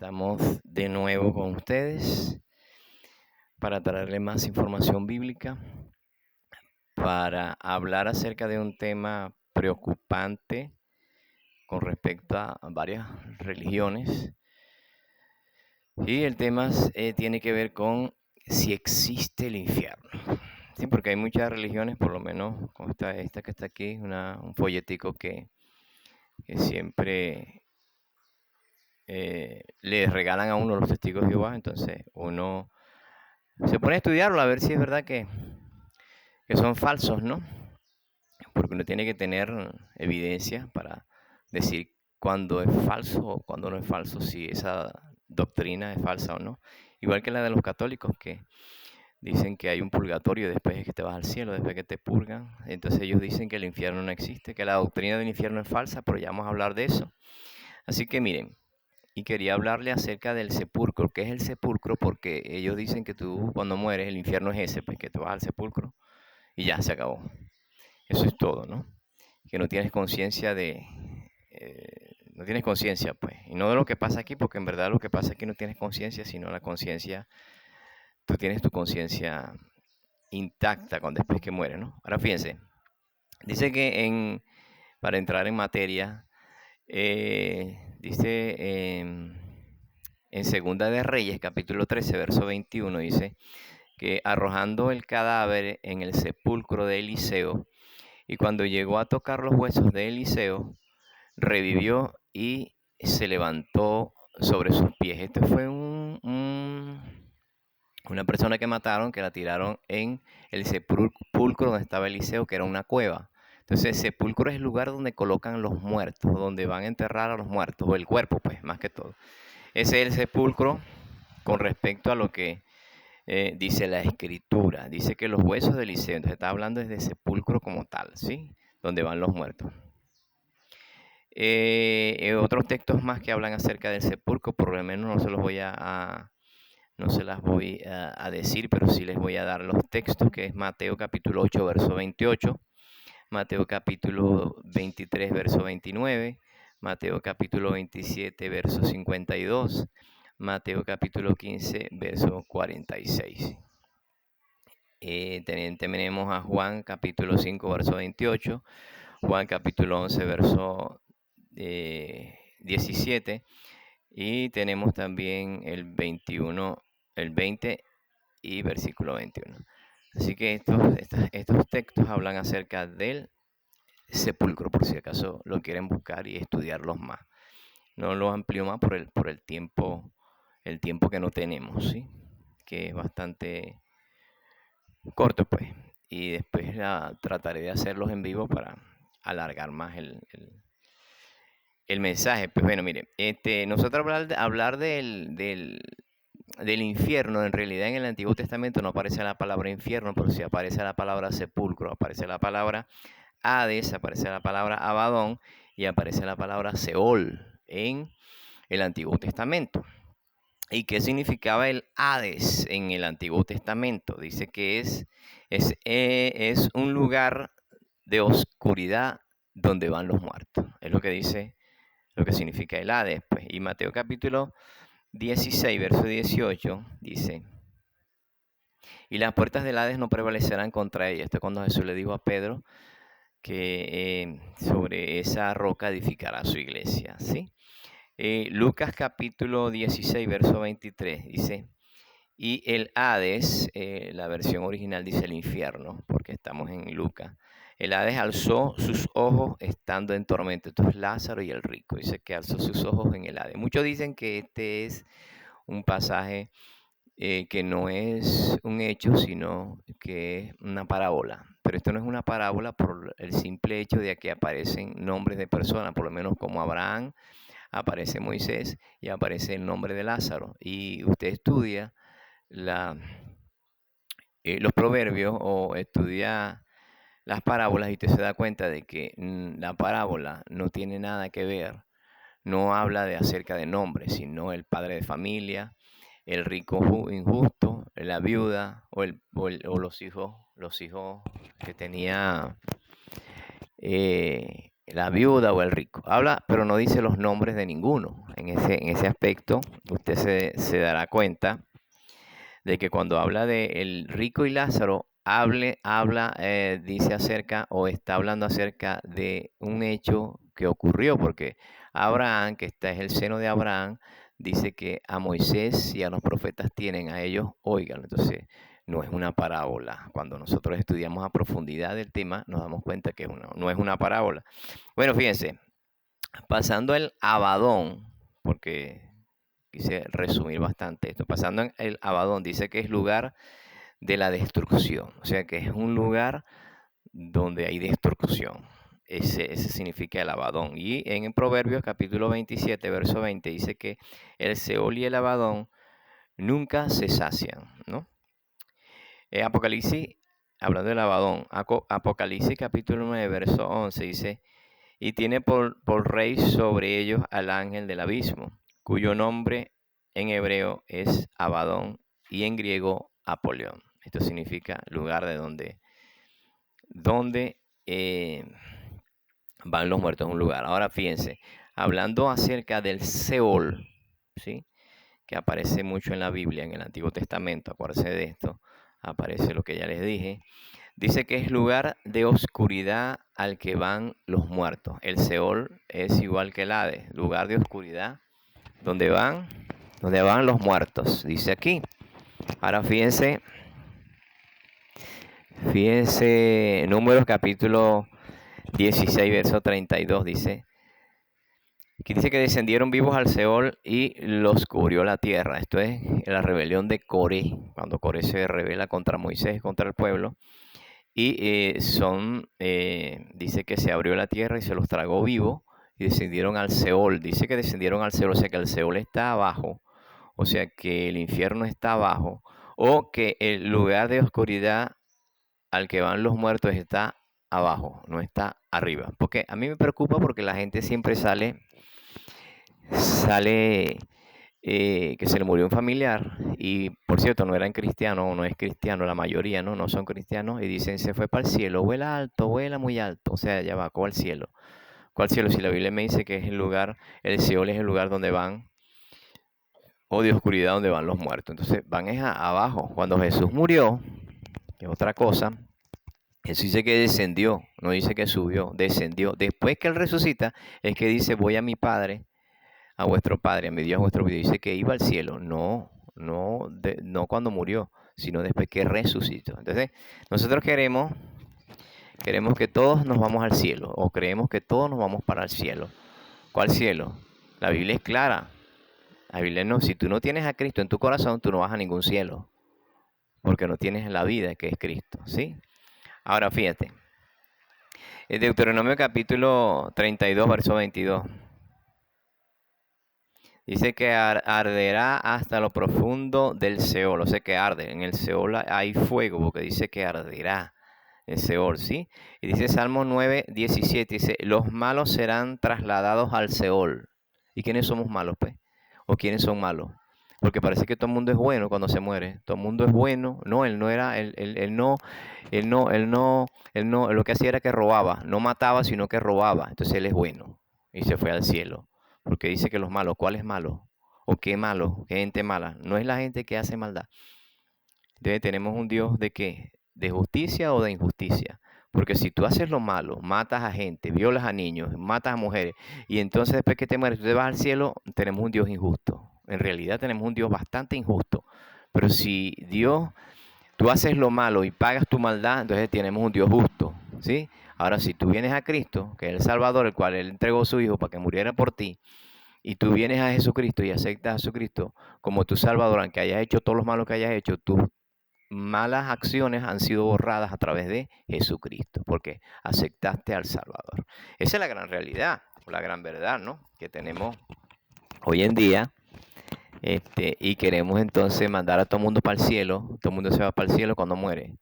Estamos de nuevo con ustedes para traerle más información bíblica, para hablar acerca de un tema preocupante con respecto a varias religiones. Y el tema tiene que ver con si existe el infierno. Sí, porque hay muchas religiones, por lo menos como esta que está aquí, un folletico que siempre le regalan a uno los testigos de Jehová. Entonces uno se pone a estudiarlo a ver si es verdad que son falsos, ¿no? Porque uno tiene que tener evidencia para decir cuándo es falso o cuándo no es falso, si esa doctrina es falsa o no. Igual que la de los católicos, que dicen que hay un purgatorio después de que te vas al cielo, después que te purgan. Entonces ellos dicen que el infierno no existe, que la doctrina del infierno es falsa, pero ya vamos a hablar de eso. Así que miren, y quería hablarle acerca del sepulcro. ¿Qué es el sepulcro? Porque ellos dicen que tú cuando mueres, el infierno es ese, pues que tú vas al sepulcro y ya se acabó. Eso es todo, ¿no? Que no tienes conciencia no tienes conciencia, pues. Y no de lo que pasa aquí, porque en verdad lo que pasa aquí no tienes conciencia, sino la conciencia, tú tienes tu conciencia intacta después que mueres, ¿no? Ahora fíjense, dice que para entrar en materia, dice en Segunda de Reyes, capítulo 13, verso 21, dice que arrojando el cadáver en el sepulcro de Eliseo, y cuando llegó a tocar los huesos de Eliseo, revivió y se levantó sobre sus pies. Esto fue una persona que mataron, que la tiraron en el sepulcro donde estaba Eliseo, que era una cueva. Entonces, el sepulcro es el lugar donde colocan los muertos, donde van a enterrar a los muertos, o el cuerpo, pues, más que todo. Ese es el sepulcro con respecto a lo que dice la escritura. Dice que los huesos de Eliseo, entonces está hablando desde sepulcro como tal, ¿sí? Donde van los muertos. Otros textos más que hablan acerca del sepulcro, por lo menos no se las voy a decir, pero sí les voy a dar los textos, que es Mateo capítulo 8, verso 28, Mateo capítulo 23, verso 29, Mateo capítulo 27, verso 52, Mateo capítulo 15, verso 46. Tenemos a Juan capítulo 5, verso 28, Juan capítulo 11, verso 17, y tenemos también el 21, el 20 y versículo 21. Así que estos textos hablan acerca del sepulcro, por si acaso lo quieren buscar y estudiarlos más. No lo amplío más por el tiempo que no tenemos, ¿sí? Que es bastante corto, pues. Y después trataré de hacerlos en vivo para alargar más el mensaje. Pues bueno, mire, nosotros hablar del infierno, en realidad en el Antiguo Testamento no aparece la palabra infierno, pero sí aparece la palabra sepulcro, aparece la palabra Hades, aparece la palabra Abadón y aparece la palabra Seol en el Antiguo Testamento. ¿Y qué significaba el Hades en el Antiguo Testamento? Dice que es un lugar de oscuridad donde van los muertos. Es lo que dice, lo que significa el Hades. Pues. Y Mateo capítulo 16, verso 18, dice: y las puertas del Hades no prevalecerán contra ella. Esto es cuando Jesús le dijo a Pedro que sobre esa roca edificará su iglesia, ¿sí? Lucas capítulo 16, verso 23, dice: y el Hades, la versión original dice el infierno, porque estamos en Lucas. El Hades alzó sus ojos estando en tormento. Esto es Lázaro y el rico. Dice que alzó sus ojos en el Hades. Muchos dicen que este es un pasaje que no es un hecho, sino que es una parábola. Pero esto no es una parábola por el simple hecho de que aparecen nombres de personas, por lo menos como Abraham, aparece Moisés y aparece el nombre de Lázaro. Y usted estudia los proverbios o estudia las parábolas y usted se da cuenta de que la parábola no tiene nada que ver, no habla acerca de nombres, sino el padre de familia, el rico injusto, la viuda o los hijos que tenía la viuda o el rico. Habla, pero no dice los nombres de ninguno. En ese aspecto, usted se dará cuenta de que cuando habla de el rico y Lázaro, dice acerca o está hablando acerca de un hecho que ocurrió, porque Abraham, que es el seno de Abraham, dice que a Moisés y a los profetas tienen, a ellos oigan. Entonces, no es una parábola. Cuando nosotros estudiamos a profundidad el tema, nos damos cuenta que no es una parábola. Bueno, fíjense, pasando el Abadón, porque quise resumir bastante esto. Pasando en el Abadón, dice que es lugar de la destrucción, o sea que es un lugar donde hay destrucción. Ese significa el Abadón. Y en Proverbios capítulo 27, verso 20, dice que el Seol y el Abadón nunca se sacian, ¿no? Apocalipsis, hablando del Abadón, Apocalipsis capítulo 9, verso 11, dice, y tiene por rey sobre ellos al ángel del abismo, cuyo nombre en hebreo es Abadón y en griego Apolión. Esto significa lugar de donde van los muertos, en un lugar. Ahora fíjense, hablando acerca del Seol, ¿sí? Que aparece mucho en la Biblia, en el Antiguo Testamento, acuérdense de esto, aparece lo que ya les dije. Dice que es lugar de oscuridad al que van los muertos. El Seol es igual que el Hades, lugar de oscuridad donde van los muertos, dice aquí. Ahora fíjense, Números capítulo 16, verso 32, dice. Aquí dice que descendieron vivos al Seol y los cubrió la tierra. Esto es la rebelión de Coré, cuando Coré se rebela contra Moisés, contra el pueblo. Y dice que se abrió la tierra y se los tragó vivos y descendieron al Seol. Dice que descendieron al Seol, o sea que el Seol está abajo, o sea que el infierno está abajo, o que el lugar de oscuridad al que van los muertos está abajo, no está arriba. Porque a mí me preocupa porque la gente siempre sale que se le murió un familiar y por cierto no eran cristianos, no es cristiano, la mayoría no son cristianos y dicen se fue para el cielo, vuela alto, vuela muy alto, o sea, ya va, ¿cuál cielo? ¿Cuál cielo? Si la Biblia me dice que es el lugar, el Seol es el lugar donde van, o de oscuridad donde van los muertos, entonces van abajo. Cuando Jesús murió, que es otra cosa, Jesús dice que descendió, no dice que subió, descendió. Después que Él resucita, es que dice, voy a mi Padre, a vuestro Padre, a mi Dios, a vuestro Dios. Dice que iba al cielo, no cuando murió, sino después que resucitó. Entonces, nosotros queremos que todos nos vamos al cielo, o creemos que todos nos vamos para el cielo. ¿Cuál cielo? La Biblia es clara. La Biblia no, si tú no tienes a Cristo en tu corazón, tú no vas a ningún cielo, porque no tienes la vida que es Cristo, ¿sí? Ahora fíjate, en Deuteronomio capítulo 32, verso 22. Dice que arderá hasta lo profundo del Seol, o sea que arde. En el Seol hay fuego, porque dice que arderá el Seol, ¿sí? Y dice Salmo 9, 17, dice, los malos serán trasladados al Seol. ¿Y quiénes somos malos, pues? ¿O quiénes son malos? Porque parece que todo el mundo es bueno cuando se muere. Todo el mundo es bueno. No, él no era, lo que hacía era que robaba. No mataba, sino que robaba. Entonces él es bueno. Y se fue al cielo. Porque dice que los malos, ¿cuál es malo? ¿O qué malo? ¿Qué gente mala? No es la gente que hace maldad. Entonces tenemos un Dios de qué? ¿De justicia o de injusticia? Porque si tú haces lo malo, matas a gente, violas a niños, matas a mujeres, y entonces después que te mueres, tú te vas al cielo, tenemos un Dios injusto. En realidad tenemos un Dios bastante injusto. Pero si tú haces lo malo y pagas tu maldad, entonces tenemos un Dios justo, ¿sí? Ahora, si tú vienes a Cristo, que es el Salvador, el cual Él entregó a su Hijo para que muriera por ti, y tú vienes a Jesucristo y aceptas a Jesucristo como tu Salvador, aunque hayas hecho todos los malos que hayas hecho, tus malas acciones han sido borradas a través de Jesucristo, porque aceptaste al Salvador. Esa es la gran realidad, la gran verdad, ¿no? Que tenemos hoy en día. Y queremos entonces mandar a todo el mundo para el cielo, todo el mundo se va para el cielo cuando muere.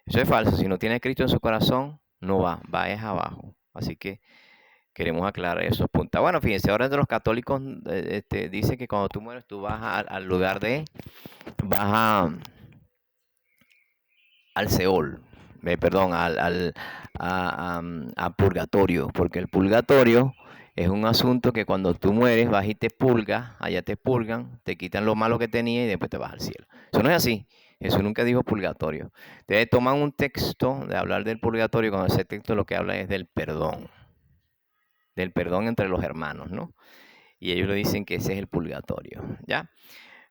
Eso es falso, si no tiene a Cristo en su corazón, no va es abajo. Así que queremos aclarar esos puntos. Bueno, fíjense, ahora de los católicos dice que cuando tú mueres tú vas al lugar vas al Seol. perdón, a purgatorio, porque el purgatorio es un asunto que cuando tú mueres vas y te purgas, allá te purgan, te quitan lo malo que tenías y después te vas al cielo. Eso no es así. Jesús nunca dijo purgatorio. Ustedes toman un texto de hablar del purgatorio, cuando ese texto lo que habla es del perdón entre los hermanos, ¿no? Y ellos le dicen que ese es el purgatorio, ¿ya?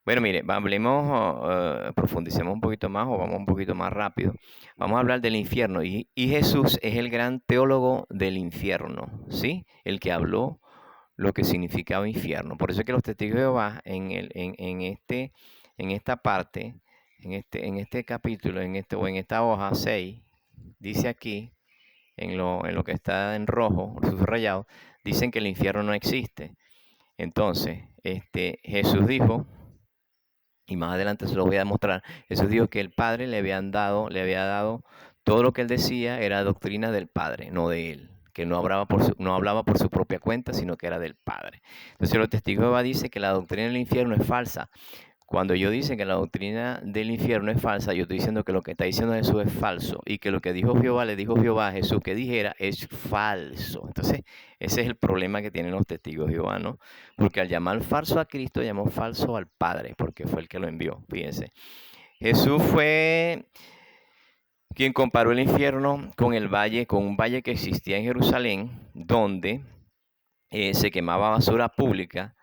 Bueno, mire, hablemos, profundicemos un poquito más o vamos un poquito más rápido. Vamos a hablar del infierno y Jesús es el gran teólogo del infierno, ¿sí? El que habló lo que significaba infierno. Por eso es que los testigos de Jehová en esta parte, en este capítulo, o en esta hoja 6, dice aquí, en lo que está en rojo, subrayado, dicen que el infierno no existe. Entonces, Jesús dijo, y más adelante se lo voy a demostrar, Jesús dijo que el Padre le había dado todo lo que él decía era doctrina del Padre, no de él, que no hablaba por su propia cuenta, sino que era del Padre. Entonces los testigos de Jehová dicen que la doctrina del infierno es falsa. Cuando yo dicen que la doctrina del infierno es falsa, yo estoy diciendo que lo que está diciendo Jesús es falso y que lo que dijo Jehová, le dijo Jehová a Jesús que dijera es falso. Entonces, ese es el problema que tienen los testigos de Jehová, ¿no? Porque al llamar falso a Cristo, llamó falso al Padre, porque fue el que lo envió. Fíjense. Jesús fue quien comparó el infierno con un valle que existía en Jerusalén, donde se quemaba basura pública,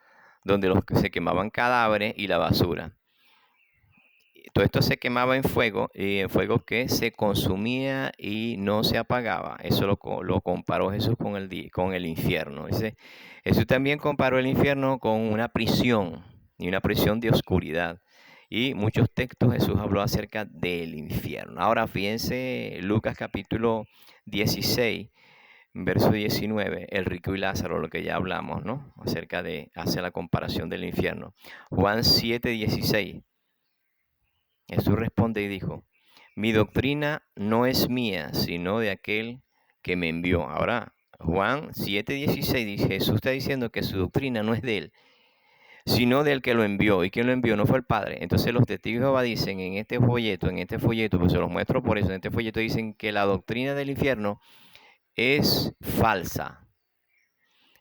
donde se quemaban cadáveres y la basura. Todo esto se quemaba en fuego, y en fuego que se consumía y no se apagaba. Eso lo comparó Jesús con el infierno. Dice, Jesús también comparó el infierno con una prisión, y una prisión de oscuridad. Y muchos textos Jesús habló acerca del infierno. Ahora fíjense Lucas capítulo 16, verso 19, el rico y Lázaro, lo que ya hablamos, ¿no? Acerca de hacer la comparación del infierno. Juan 7, 16. Jesús responde y dijo, mi doctrina no es mía, sino de aquel que me envió. Ahora, Juan 7:16 dice, Jesús está diciendo que su doctrina no es de él, sino del que lo envió. ¿Y quién lo envió? No fue el Padre. Entonces los testigos de Jehová dicen en este folleto, pues se los muestro por eso, en este folleto dicen que la doctrina del infierno es falsa.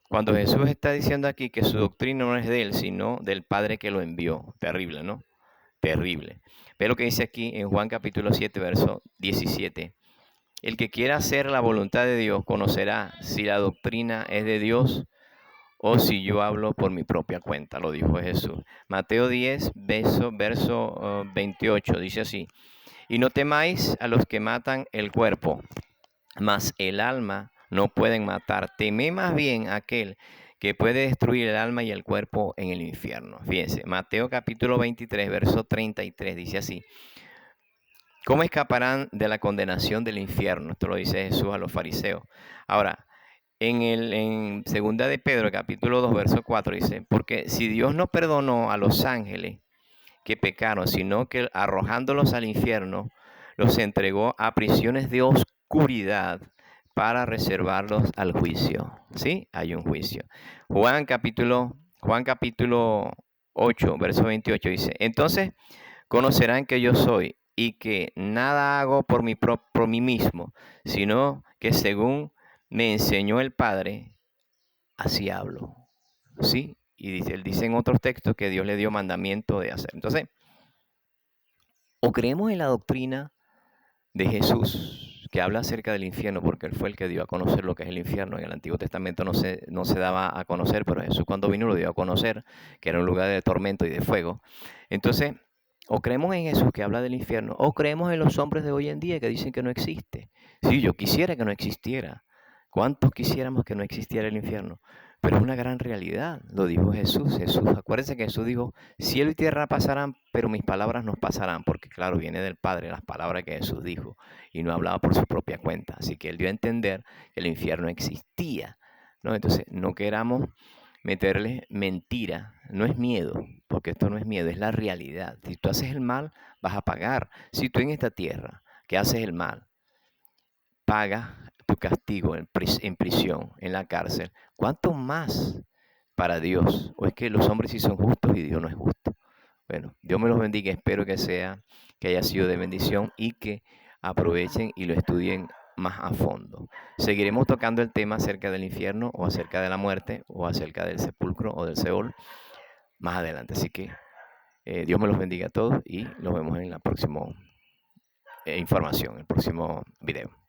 Cuando Jesús está diciendo aquí que su doctrina no es de él, sino del Padre que lo envió. Terrible, ¿no? Terrible. Ve lo que dice aquí en Juan capítulo 7, verso 17. El que quiera hacer la voluntad de Dios conocerá si la doctrina es de Dios o si yo hablo por mi propia cuenta, lo dijo Jesús. Mateo 10, verso 28, dice así. Y no temáis a los que matan el cuerpo, mas el alma no pueden matar. Temed más bien a aquel que puede destruir el alma y el cuerpo en el infierno. Fíjense, Mateo capítulo 23, verso 33, dice así. ¿Cómo escaparán de la condenación del infierno? Esto lo dice Jesús a los fariseos. Ahora, en segunda de Pedro, capítulo 2, verso 4, dice, porque si Dios no perdonó a los ángeles que pecaron, sino que arrojándolos al infierno, los entregó a prisiones de oscuridad para reservarlos al juicio. ¿Sí? Hay un juicio. Juan capítulo 8, verso 28 dice, entonces conocerán que yo soy y que nada hago por mí mismo, sino que según me enseñó el Padre, así hablo. ¿Sí? Y él dice en otros textos que Dios le dio mandamiento de hacer. Entonces, o creemos en la doctrina de Jesús, que habla acerca del infierno, porque él fue el que dio a conocer lo que es el infierno. En el Antiguo Testamento no se daba a conocer, pero Jesús cuando vino lo dio a conocer, que era un lugar de tormento y de fuego. Entonces, o creemos en Jesús que habla del infierno, o creemos en los hombres de hoy en día que dicen que no existe. Sí, yo quisiera que no existiera. ¿Cuántos quisiéramos que no existiera el infierno? Pero es una gran realidad, lo dijo Jesús. Acuérdense que Jesús dijo, cielo y tierra pasarán, pero mis palabras no pasarán, porque claro, viene del Padre las palabras que Jesús dijo, y no hablaba por su propia cuenta. Así que él dio a entender que el infierno existía, ¿no? Entonces, no queramos meterle mentira, no es miedo, porque esto no es miedo, es la realidad. Si tú haces el mal, vas a pagar. Si tú en esta tierra que haces el mal, pagas tu castigo en prisión, en la cárcel, ¿cuánto más para Dios? ¿O es que los hombres sí son justos y Dios no es justo? Bueno, Dios me los bendiga, espero que haya sido de bendición y que aprovechen y lo estudien más a fondo. Seguiremos tocando el tema acerca del infierno o acerca de la muerte o acerca del sepulcro o del Seol más adelante. Así que Dios me los bendiga a todos y nos vemos en la próxima información, en el próximo video.